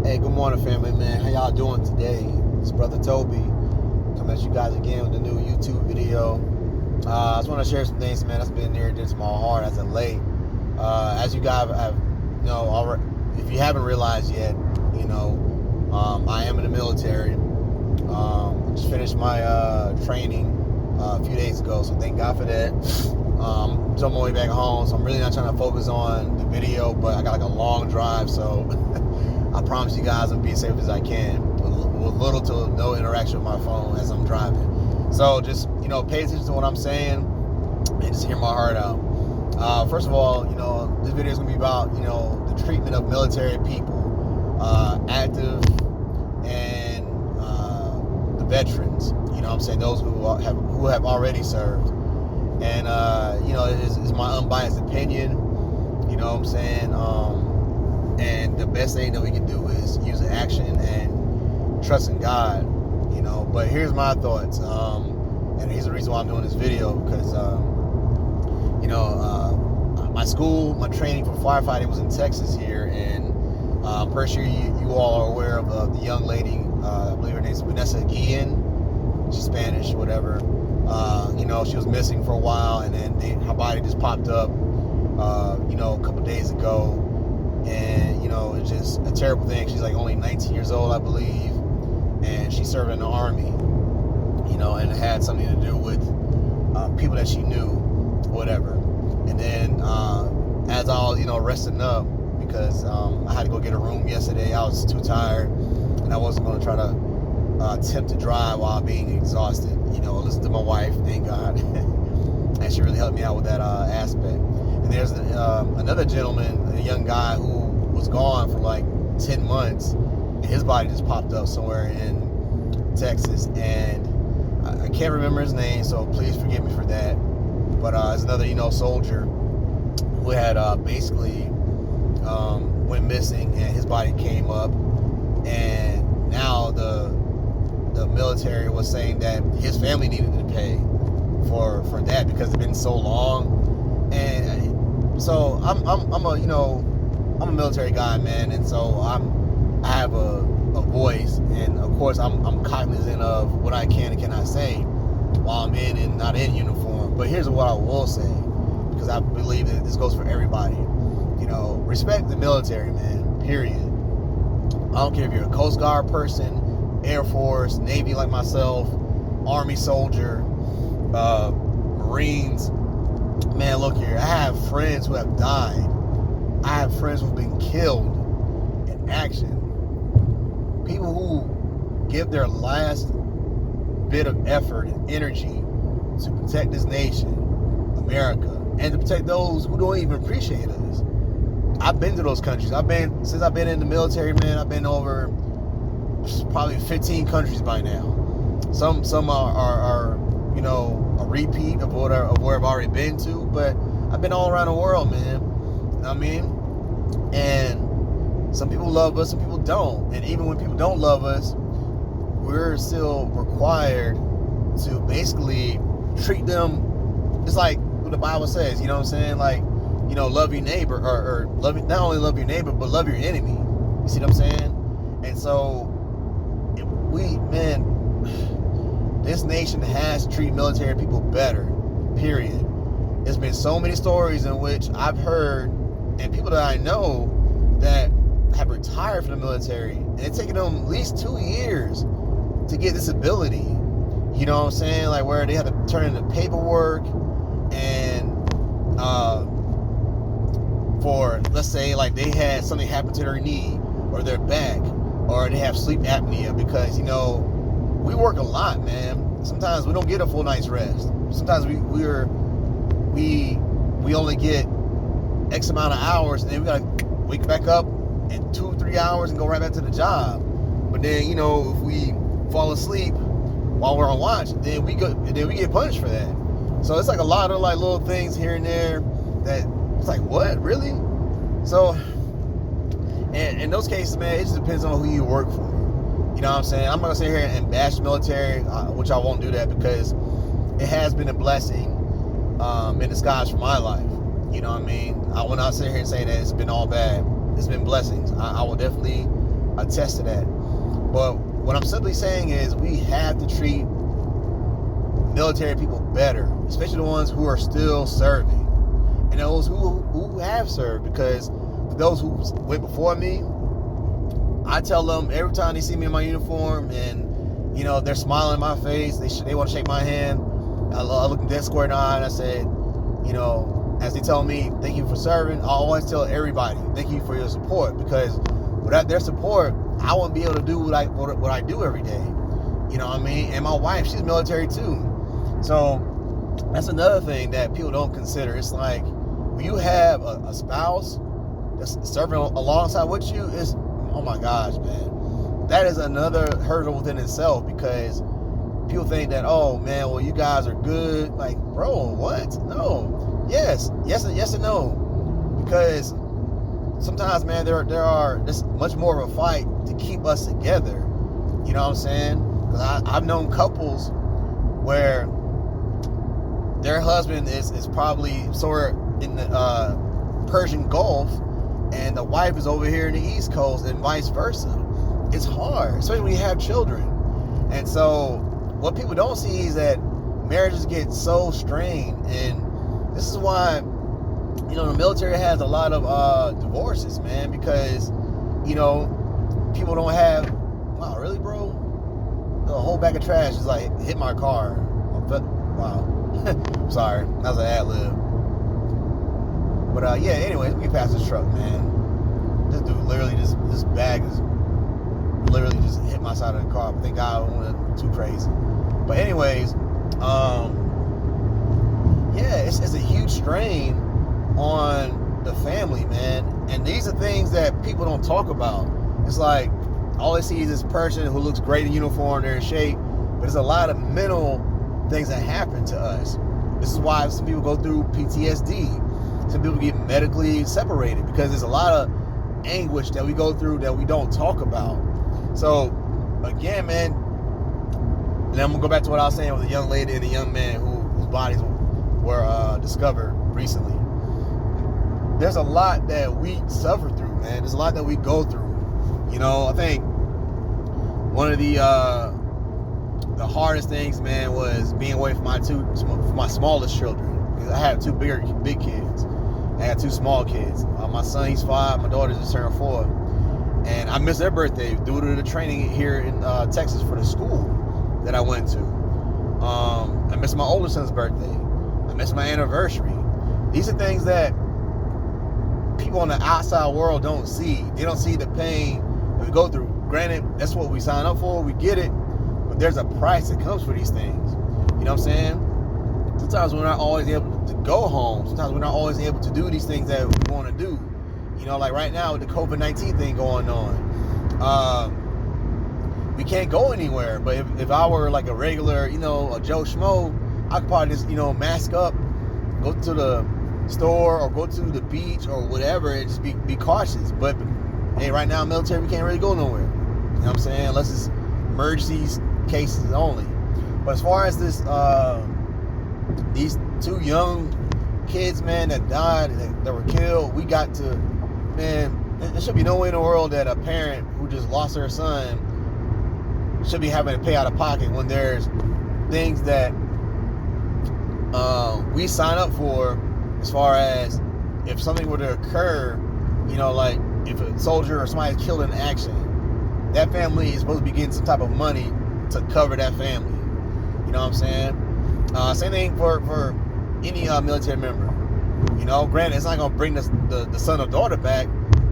Hey, good morning, family, man. How y'all doing today? It's Brother Toby coming at you guys again with a new YouTube video. I just want to share some things, man, that's been near and dear to my heart as of late. As you guys have, already, if you haven't realized yet, I am in the military. Just finished my training a few days ago, so thank God for that. I'm on my way back home, so I'm really not trying to focus on the video, but I got like a long drive, so I promise you guys I'm being safe as I can with little to no interaction with my phone as I'm driving. So just, pay attention to what I'm saying and just hear my heart out. First of all, this video is going to be about, the treatment of military people, active and the veterans, those who have already served. And, it's my unbiased opinion, and the best thing that we can do is use action and trust in God, But here's my thoughts, and here's the reason why I'm doing this video, because, my training for firefighting was in Texas here, and I'm pretty sure you all are aware of the young lady, I believe her name's Vanessa Guillen. She's Spanish, whatever. She was missing for a while, and then her body just popped up, a couple days ago. And, it's just a terrible thing. She's like only 19 years old, I believe. And she served in the Army, and it had something to do with people that she knew, whatever. And then as I was, resting up, because I had to go get a room yesterday, I was too tired, and I wasn't going to try to attempt to drive while being exhausted. Listen to my wife, thank God. And she really helped me out with that aspect. And there's another gentleman, a young guy who was gone for like 10 months, and his body just popped up somewhere in Texas, and I can't remember his name, so please forgive me for that. But there's another, soldier who had basically went missing, and his body came up, and now the military was saying that his family needed to pay for that because it's been so long. And so I'm a military guy, man, and so I have a voice, and of course I'm cognizant of what I can and cannot say while I'm in and not in uniform. But here's what I will say, because I believe that this goes for everybody. Respect the military, man, period. I don't care if you're a Coast Guard person, Air Force, Navy like myself, Army soldier, Marines. Man, look here, I have friends who have died. I have friends who've been killed in action. People who give their last bit of effort and energy to protect this nation, America, and to protect those who don't even appreciate us. I've been to those countries. Since I've been in the military, man, I've been over probably 15 countries by now. Some are a repeat of where I've already been to, but I've been all around the world, man. You know what I mean? And some people love us, some people don't. And even when people don't love us, we're still required to basically treat them just like what the Bible says, you know what I'm saying? Like, love your neighbor, or not only love your neighbor, but love your enemy. You see what I'm saying? And so this nation has treated military people better, period. There's been so many stories in which I've heard, and people that I know that have retired from the military, and it's taken them at least 2 years to get this ability. You know what I'm saying? Like, where they have to turn in the paperwork, and for, let's say, like, they had something happen to their knee or their back, or they have sleep apnea, because we work a lot, man. Sometimes we don't get a full night's rest. Sometimes we only get X amount of hours, and then we gotta wake back up in 2-3 hours and go right back to the job. But then, if we fall asleep while we're on watch, then we get punished for that. So it's like a lot of like little things here and there that it's like, what, really? So, and in those cases, man, it just depends on who you work for. You know what I'm saying? I'm not gonna sit here and bash the military, which I won't do that, because it has been a blessing in disguise for my life. You know what I mean? I will not sit here and say that it's been all bad. It's been blessings. I will definitely attest to that. But what I'm simply saying is we have to treat military people better, especially the ones who are still serving and those who have served, because those who went before me, I tell them every time they see me in my uniform and, you know, they're smiling in my face, they want to shake my hand, I look them dead square in the eye and I said, you know, as they tell me, thank you for serving, I always tell everybody, thank you for your support, because without their support, I wouldn't be able to do what I do every day. You know what I mean? And my wife, she's military too. So that's another thing that people don't consider. It's like when you have a spouse that's serving alongside with you, it's, oh my gosh, man. That is another hurdle within itself, because people think that, oh man, well, you guys are good. Like, bro, what? No. Yes and no. Because sometimes, man, there are this much more of a fight to keep us together. You know what I'm saying? Because I've known couples where their husband is probably somewhere in the Persian Gulf, and the wife is over here in the East Coast, and vice versa. It's hard, especially when you have children. And so what people don't see is that marriages get so strained, and this is why, you know, the military has a lot of divorces, man, because, you know, people don't have, wow, really, bro? A whole bag of trash is like hit my car. Wow. Sorry, that was an ad lib. But yeah, anyways, we passed this truck, man. This dude literally this bag is literally just hit my side of the car. Thank God I wasn't too crazy. But anyways, yeah, it's a huge strain on the family, man. And these are things that people don't talk about. It's like all they see is this person who looks great in uniform, they're in shape, but there's a lot of mental things that happen to us. This is why some people go through PTSD. Some people get medically separated, because there's a lot of anguish that we go through that we don't talk about. So again, man, and I'm gonna go back to what I was saying with a young lady and a young man whose bodies were discovered recently. There's a lot that we suffer through, man. There's a lot that we go through. You know, I think one of the hardest things, man, was being away from my smallest children. I have two big kids. I had two small kids. My son, he's 5. My daughter just turned 4. And I missed their birthday due to the training here in Texas for the school that I went to. I missed my older son's birthday. I missed my anniversary. These are things that people in the outside world don't see. They don't see the pain that we go through. Granted, that's what we sign up for. We get it. But there's a price that comes for these things. You know what I'm saying? Sometimes we're not always able to go home. Sometimes we're not always able to do these things that we want to do. You know, like right now with the COVID-19 thing going on. We can't go anywhere. But if I were like a regular, you know, a Joe Schmo, I could probably just, you know, mask up, go to the store or go to the beach or whatever, and just be cautious. But hey, right now military, we can't really go nowhere. You know what I'm saying? Unless it's emergencies cases only. But as far as this these two young kids, man, that died, that were killed, we got to, man, there should be no way in the world that a parent who just lost their son should be having to pay out of pocket when there's things that we sign up for, as far as if something were to occur, you know, like if a soldier or somebody's killed in action, that family is supposed to be getting some type of money to cover that family. You know what I'm saying? Same thing for any military member. You know, granted, it's not going to bring the son or daughter back,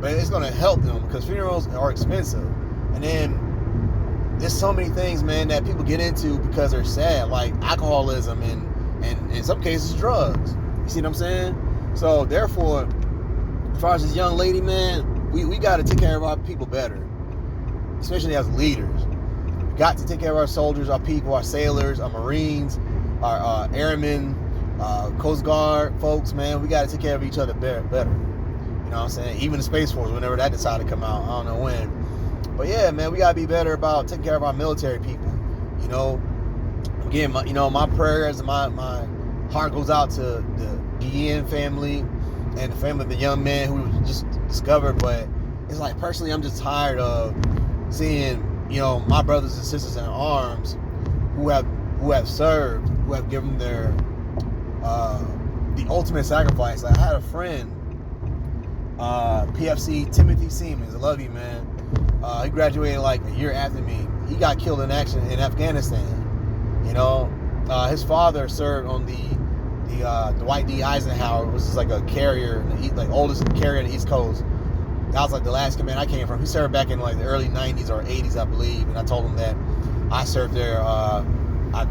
but it's going to help them, because funerals are expensive. And then there's so many things, man, that people get into because they're sad, like alcoholism and in some cases drugs. You see what I'm saying? So therefore, as far as this young lady, man, we got to take care of our people better, especially as leaders. We got to take care of our soldiers, our people, our sailors, our Marines, our airmen, Coast Guard folks, man. We got to take care of each other better. You know what I'm saying? Even the Space Force, whenever that decided to come out, I don't know when. But yeah, man, we got to be better about taking care of our military people. You know, again, my prayers and my heart goes out to the Guillen family and the family of the young man who was just discovered. But it's like personally, I'm just tired of seeing, you know, my brothers and sisters in arms who have served, who have given their the ultimate sacrifice. Like, I had a friend, PFC Timothy Siemens. I love you, man. He graduated like a year after me. He got killed in action in Afghanistan. You know, his father served on the Dwight D. Eisenhower, which is like a carrier, like oldest carrier on the East Coast. That was like the last command I came from. He served back in like the early 90s or 80s, I believe. And I told him that I served there. I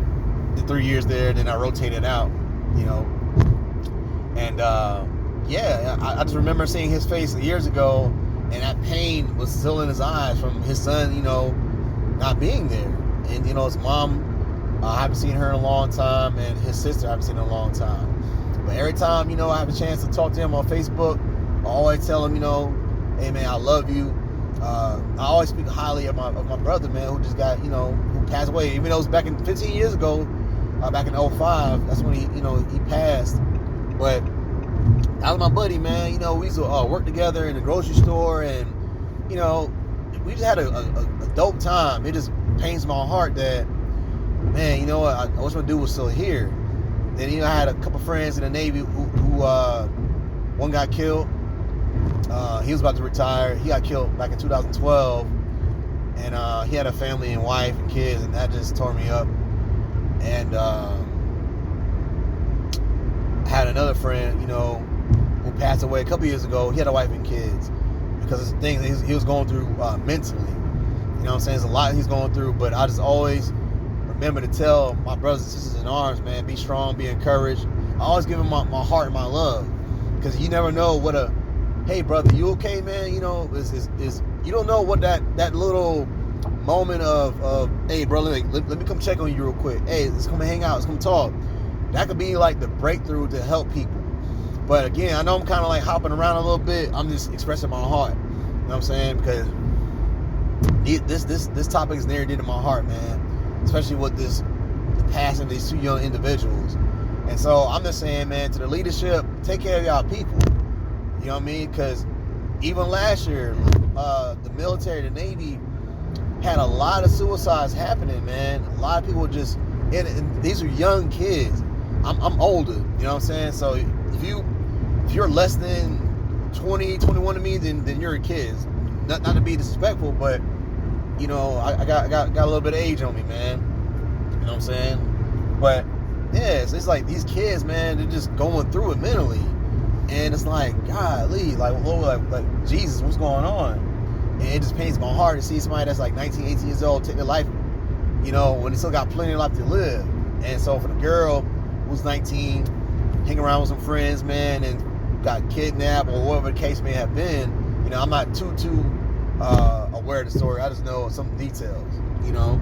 did 3 years there, then I rotated out, you know. And yeah, I just remember seeing his face years ago, and that pain was still in his eyes from his son, you know, not being there. And, you know, his mom, I haven't seen her in a long time, and his sister I haven't seen in a long time. But every time, you know, I have a chance to talk to him on Facebook, I always tell him, you know, hey, man, I love you. I always speak highly of my brother, man, who just got, you know, who passed away. Even though it was back in 15 years ago, back in 2005, that's when he passed. But that was my buddy, man. You know, we used to work together in the grocery store, and, you know, we just had a dope time. It just pains my heart that, man, you know what, I wish my dude was still here. Then, you know, I had a couple friends in the Navy who one got killed. He was about to retire. He got killed back in 2012, and he had a family and wife and kids, and that just tore me up. And I had another friend, you know, who passed away a couple years ago. He had a wife and kids because of things he was going through mentally. You know what I'm saying? There's a lot he's going through, but I just always remember to tell my brothers and sisters in arms, man, be strong, be encouraged. I always give them my heart and my love, because you never know what hey, brother, you okay, man? You know, is you don't know what that little moment of hey, brother, let me come check on you real quick. Hey, let's come hang out, let's come talk. That could be like the breakthrough to help people. But again, I know I'm kind of like hopping around a little bit. I'm just expressing my heart. You know what I'm saying? Because this topic is near and dear to my heart, man. Especially with the passing of these two young individuals. And so I'm just saying, man, to the leadership, take care of y'all people. You know what I mean? Because even last year, the military, the Navy, had a lot of suicides happening, man. A lot of people just, and these are young kids. I'm older, you know what I'm saying? So if you're less than 20, 21 to me, then you're a kid. Not to be disrespectful, but, you know, I got a little bit of age on me, man. You know what I'm saying? But yeah, it's like these kids, man, they're just going through it mentally. And it's like, golly, like, Lord, like Jesus, what's going on? And it just pains my heart to see somebody that's like 19, 18 years old take their life, you know, when they still got plenty of life to live. And so for the girl who's 19, hanging around with some friends, man, and got kidnapped or whatever the case may have been, you know, I'm not too aware of the story. I just know some details, you know.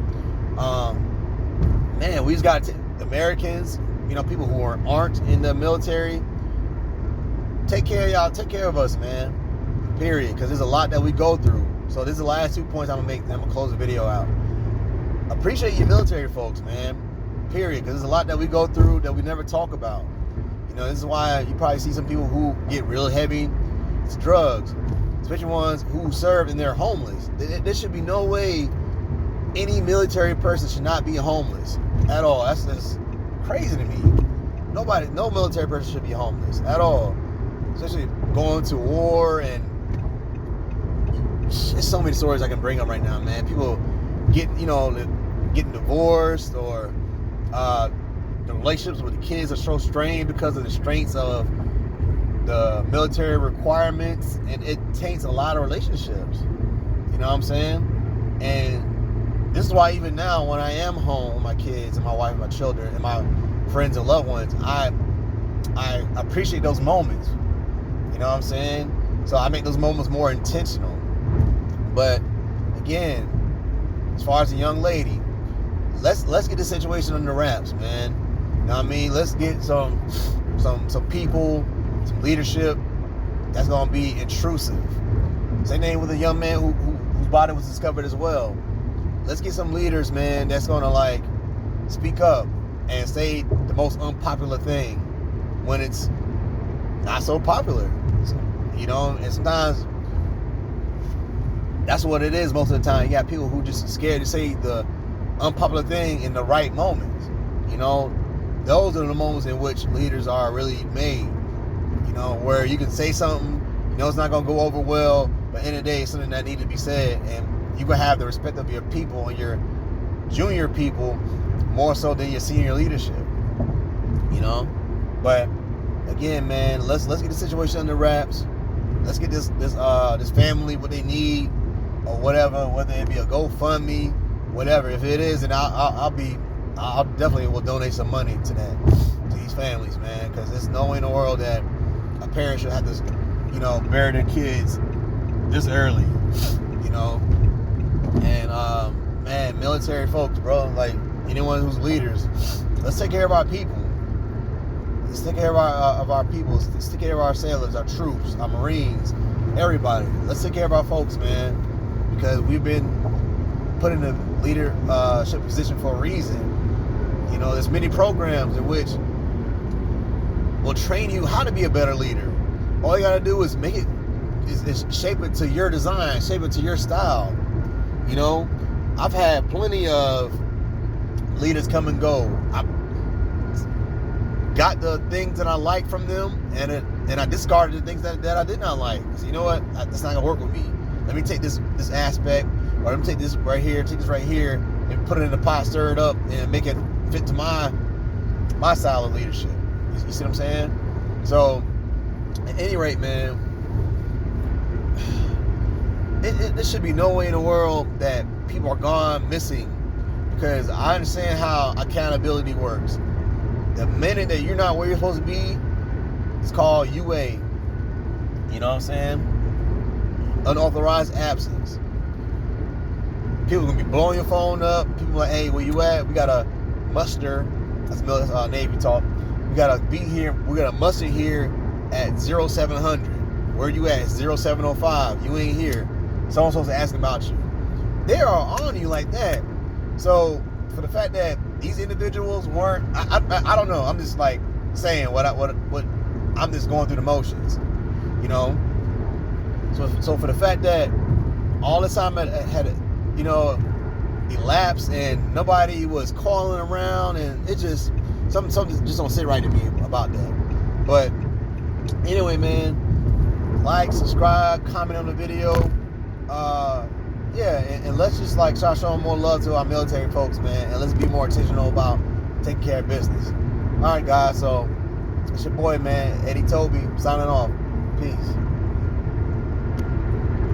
Man, we just got Americans, you know, people who aren't in the military. Take care of y'all. Take care of us, man. Period. Because there's a lot that we go through. So this is the last 2 points I'm gonna make. I'm gonna close the video out. Appreciate your military folks, man. Period. Because there's a lot that we go through that we never talk about. You know, this is why you probably see some people who get real heavy. It's drugs, especially ones who serve and they're homeless. There should be no way any military person should not be homeless at all. That's just crazy to me. No military person should be homeless at all. Especially going to war, and there's so many stories I can bring up right now, man. People getting divorced, or the relationships with the kids are so strained because of the strains of the military requirements, and it taints a lot of relationships. You know what I'm saying? And this is why even now, when I am home with my kids and my wife and my children and my friends and loved ones, I appreciate those moments. You know what I'm saying? So I make those moments more intentional. But again, as far as the young lady, let's get this situation under wraps, man. You know what I mean? Let's get some people, some leadership that's gonna be intrusive. Same thing with a young man whose body was discovered as well. Let's get some leaders, man, that's gonna like speak up and say the most unpopular thing when it's not so popular. You know, and sometimes that's what it is most of the time. You got people who just scared to say the unpopular thing in the right moments. You know, those are the moments in which leaders are really made. You know, where you can say something, you know it's not going to go over well, but in the day, it's something that needs to be said, and you can have the respect of your people and your junior people more so than your senior leadership. You know, but again, man, let's get the situation under wraps. Let's get this family what they need or whatever, whether it be a GoFundMe, whatever. If it is, then I'll definitely will donate some money to that, to these families, man, because there's no way in the world that a parent should have to, you know, bury their kids this early, you know. And man, military folks, bro, like anyone who's leaders, let's take care of our people. Let's take care of our people. Let's take care of our sailors, our troops, our Marines, everybody. Let's take care of our folks, man, because we've been put in a leadership position for a reason. You know, there's many programs in which will train you how to be a better leader. All you gotta do is make it, is shape it to your design, shape it to your style. You know, I've had plenty of leaders come and go. I got the things that I like from them, and I discarded the things that I did not like. So you know what? That's not gonna work with me. Let me take this aspect, or let me take this right here, and put it in the pot, stir it up, and make it fit to my style of leadership. You see what I'm saying? So, at any rate, man, there should be no way in the world that people are gone missing, because I understand how accountability works. The minute that you're not where you're supposed to be, it's called UA. You know what I'm saying? Unauthorized absence. People are gonna be blowing your phone up. People are like, hey, where you at? We got a muster. That's Navy talk. We gotta be here. We got a muster here at 0700. Where you at? 0705. You ain't here. Someone's supposed to ask about you. They are on you like that. So for the fact that these individuals weren't, I don't know. I'm just like saying what I'm just going through the motions, you know. So for the fact that all this time had you know, elapsed and nobody was calling around, and it just something just don't sit right to me about that. But anyway, man, like, subscribe, comment on the video. Yeah, and let's just like start showing more love to our military folks, man, and let's be more intentional about taking care of business. All right, guys, so it's your boy, man, Eddie Toby, signing off. Peace.